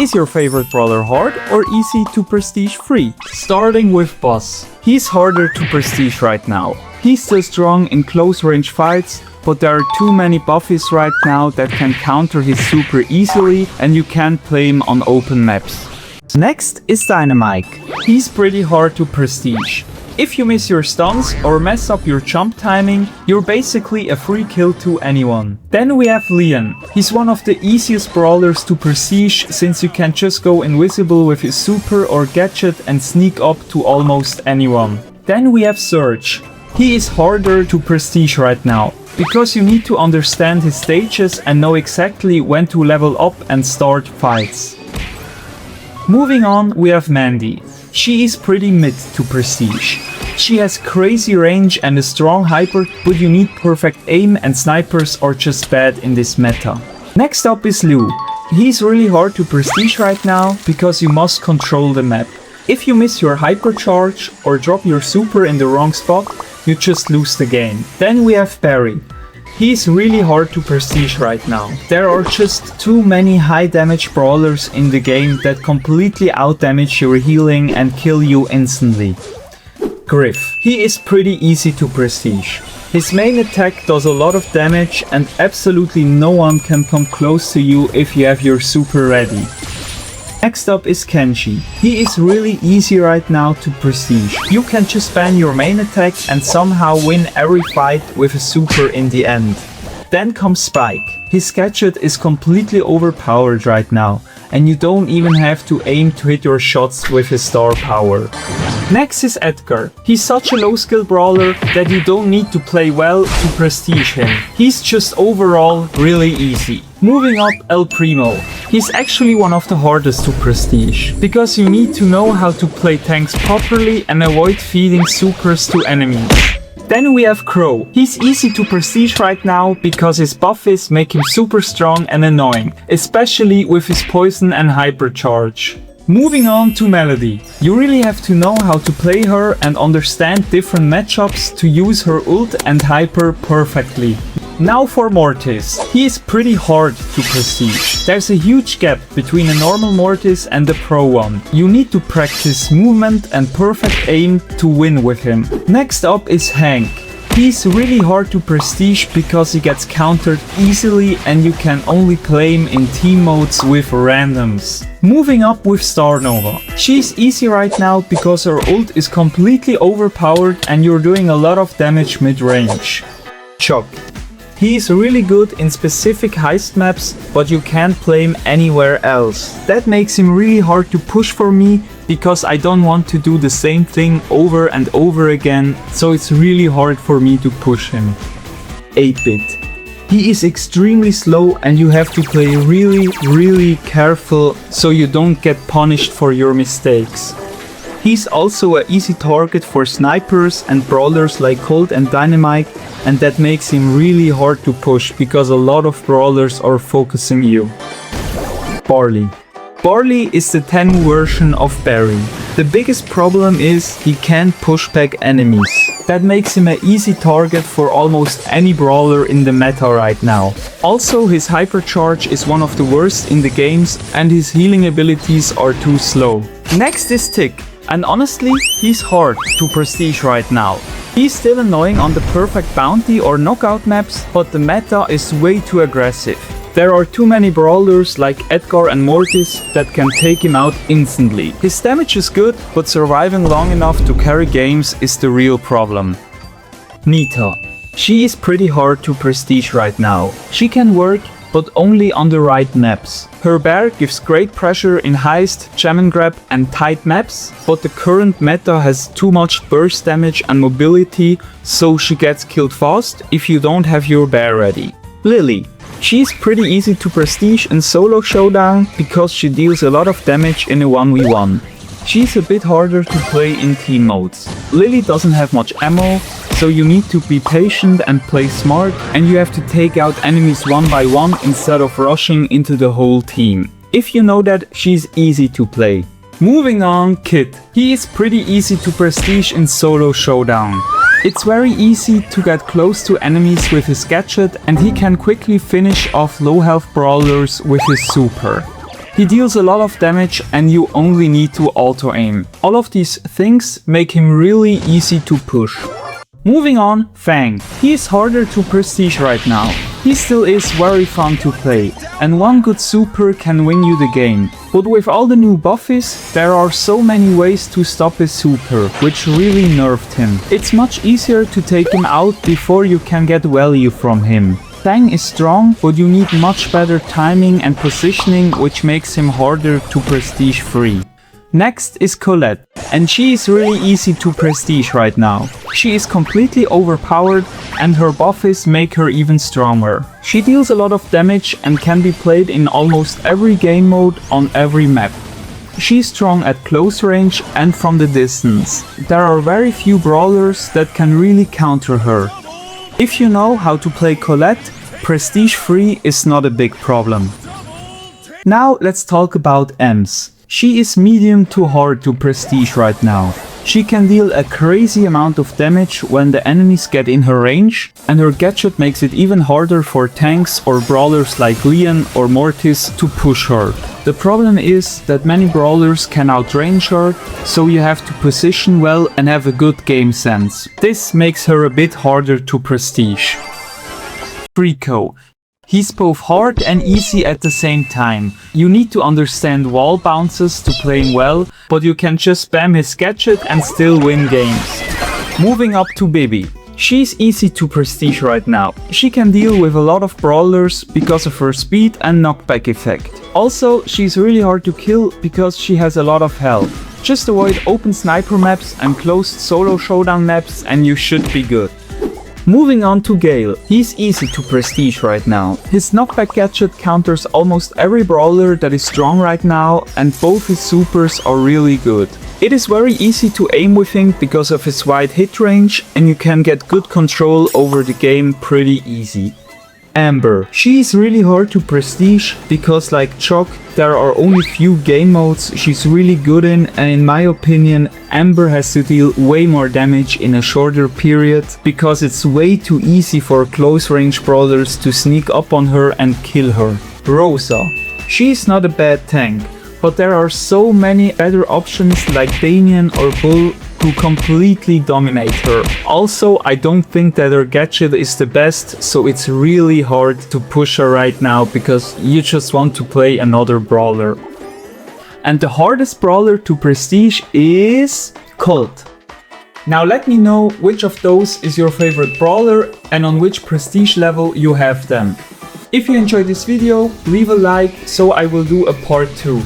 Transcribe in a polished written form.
Is your favorite brawler hard or easy to prestige free? Starting with Boss. He's harder to prestige right now. He's still strong in close range fights, but there are too many buffies right now that can counter his super easily and you can't play him on open maps. Next is Dynamite. He's pretty hard to prestige. If you miss your stuns or mess up your jump timing, you're basically a free kill to anyone. Then we have Leon. He's one of the easiest brawlers to prestige since you can just go invisible with his super or gadget and sneak up to almost anyone. Then we have Surge. He is harder to prestige right now, because you need to understand his stages and know exactly when to level up and start fights. Moving on, we have Mandy. She is pretty mid to prestige. She has crazy range and a strong hyper, but you need perfect aim and snipers are just bad in this meta. Next up is Lou. He's really hard to prestige right now because you must control the map. If you miss your hypercharge or drop your super in the wrong spot, you just lose the game. Then we have Barry. He's really hard to prestige right now. There are just too many high damage brawlers in the game that completely outdamage your healing and kill you instantly. Griff. He is pretty easy to prestige. His main attack does a lot of damage and absolutely no one can come close to you if you have your super ready. Next up is Kenji. He is really easy right now to prestige. You can just ban your main attack and somehow win every fight with a super in the end. Then comes Spike. His gadget is completely overpowered right now and you don't even have to aim to hit your shots with his star power. Next is Edgar. He's such a low skill brawler that you don't need to play well to prestige him. He's just overall really easy. Moving up, El Primo. He's actually one of the hardest to prestige, because you need to know how to play tanks properly and avoid feeding supers to enemies. Then we have Crow. He's easy to prestige right now because his buffies make him super strong and annoying, especially with his poison and hypercharge. Moving on to Melody. You really have to know how to play her and understand different matchups to use her ult and hyper perfectly. Now for Mortis. He is pretty hard to prestige. There's a huge gap between a normal Mortis and the pro one. You need to practice movement and perfect aim to win with him. Next up is Hank. He's really hard to prestige because he gets countered easily and you can only play him in team modes with randoms. Moving up with Starnova. She's easy right now because her ult is completely overpowered and you're doing a lot of damage mid-range. Chuck. He is really good in specific heist maps, but you can't play him anywhere else. That makes him really hard to push for me, because I don't want to do the same thing over and over again, so it's really hard for me to push him. 8-Bit. He is extremely slow and you have to play really careful so you don't get punished for your mistakes. He's also an easy target for snipers and brawlers like Colt and Dynamite, and that makes him really hard to push because a lot of brawlers are focusing you. Barley. Barley is the 10 version of Barry. The biggest problem is he can't push back enemies. That makes him an easy target for almost any brawler in the meta right now. Also, his hypercharge is one of the worst in the games and his healing abilities are too slow. Next is Tick. And honestly, he's hard to prestige right now. He's still annoying on the perfect bounty or knockout maps, but the meta is way too aggressive. There are too many brawlers like Edgar and Mortis that can take him out instantly. His damage is good, but surviving long enough to carry games is the real problem. Nita. She is pretty hard to prestige right now. She can work, but only on the right maps. Her bear gives great pressure in heist, jam and grab and tight maps, but the current meta has too much burst damage and mobility, so she gets killed fast if you don't have your bear ready. Lily. She's pretty easy to prestige in solo showdown because she deals a lot of damage in a 1v1. She's a bit harder to play in team modes. Lily doesn't have much ammo, so you need to be patient and play smart, and you have to take out enemies one by one instead of rushing into the whole team. If you know that, she's easy to play. Moving on, Kid. He is pretty easy to prestige in solo showdown. It's very easy to get close to enemies with his gadget and he can quickly finish off low health brawlers with his super. He deals a lot of damage and you only need to auto-aim. All of these things make him really easy to push. Moving on, Fang. He is harder to prestige right now. He still is very fun to play, and one good super can win you the game. But with all the new buffies, there are so many ways to stop his super, which really nerfed him. It's much easier to take him out before you can get value from him. Fang is strong, but you need much better timing and positioning, which makes him harder to prestige free. Next is Colette, and she is really easy to prestige right now. She is completely overpowered and her buffies make her even stronger. She deals a lot of damage and can be played in almost every game mode on every map. She's strong at close range and from the distance. There are very few brawlers that can really counter her. If you know how to play Colette, prestige free is not a big problem. Now let's talk about Ems. She is medium to hard to prestige right now. She can deal a crazy amount of damage when the enemies get in her range, and her gadget makes it even harder for tanks or brawlers like Leon or Mortis to push her. The problem is that many brawlers can outrange her, so you have to position well and have a good game sense. This makes her a bit harder to prestige. Rico. He's both hard and easy at the same time. You need to understand wall bounces to play him well, but you can just spam his gadget and still win games. Moving up to Bibi. She's easy to prestige right now. She can deal with a lot of brawlers because of her speed and knockback effect. Also, she's really hard to kill because she has a lot of health. Just avoid open sniper maps and closed solo showdown maps and you should be good. Moving on to Gale. He's easy to prestige right now. His knockback gadget counters almost every brawler that is strong right now, and both his supers are really good. It is very easy to aim with him because of his wide hit range, and you can get good control over the game pretty easy. Amber. She is really hard to prestige because, like Choc, there are only few game modes she's really good in, and in my opinion Amber has to deal way more damage in a shorter period because it's way too easy for close range brawlers to sneak up on her and kill her. Rosa. She's not a bad tank, but there are so many better options like Damien or Bull who completely dominate her. Also, I don't think that her gadget is the best, so it's really hard to push her right now because you just want to play another brawler. And the hardest brawler to prestige is Colt. Now let me know which of those is your favorite brawler and on which prestige level you have them. If you enjoyed this video, leave a like so I will do a part 2.